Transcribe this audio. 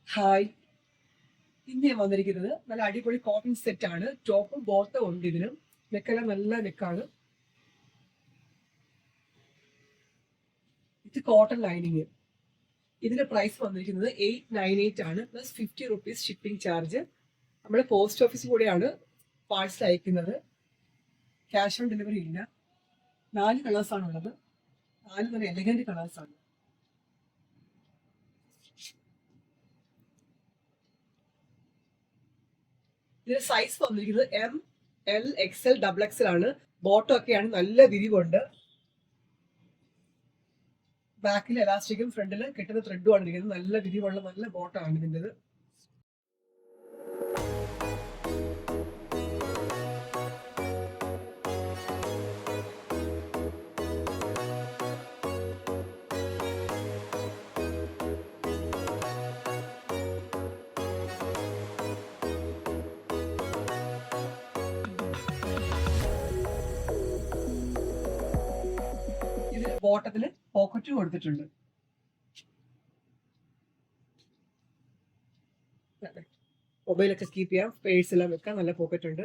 Hi, ഇന്ന് ഞാൻ വന്നിരിക്കുന്നത് നല്ല അടിപൊളി കോട്ടൺ സെറ്റ് ആണ്. ടോപ്പും ബോട്ടും ഉണ്ട്. ഇതിനും നെക്കെല്ലാം നല്ല നെക്കാണ്. ഇത് കോട്ടൺ ലൈനിങ്. ഇതിന്റെ പ്രൈസ് വന്നിരിക്കുന്നത് 898 ആണ്, പ്ലസ് 50 റുപ്പീസ് ഷിപ്പിംഗ് ചാർജ്. നമ്മുടെ പോസ്റ്റ് ഓഫീസ് കൂടെയാണ് പാഴ്സൽ അയക്കുന്നത്. ക്യാഷ് ഓൺ ഡെലിവറി ഇല്ല. 4 കളേഴ്സാണ് ഉള്ളത്. 4 നല്ല എലഗന്റ് കളേഴ്സാണ്. ഇതിന്റെ സൈസ് വന്നിരിക്കുന്നത് എം, എൽ, XL, XXL ആണ്. ബോട്ടം ഒക്കെയാണ്, നല്ല വിരിവുണ്ട്. ബാക്കിൽ എലാസ്റ്റിക്കും ഫ്രണ്ടിൽ കെട്ടുന്ന ത്രെഡും ആണ് ഇരിക്കുന്നത്. നല്ല വിരിവുള്ള നല്ല ബോട്ടം ആണ് ഇതിൻ്റെത്. ബോട്ടത്തിന് പോക്കറ്റും കൊടുത്തിട്ടുണ്ട്. മൊബൈലൊക്കെ കീപ്പ് ചെയ്യാം, പേഴ്സ് എല്ലാം വെക്കാം. നല്ല പോക്കറ്റ് ഉണ്ട്.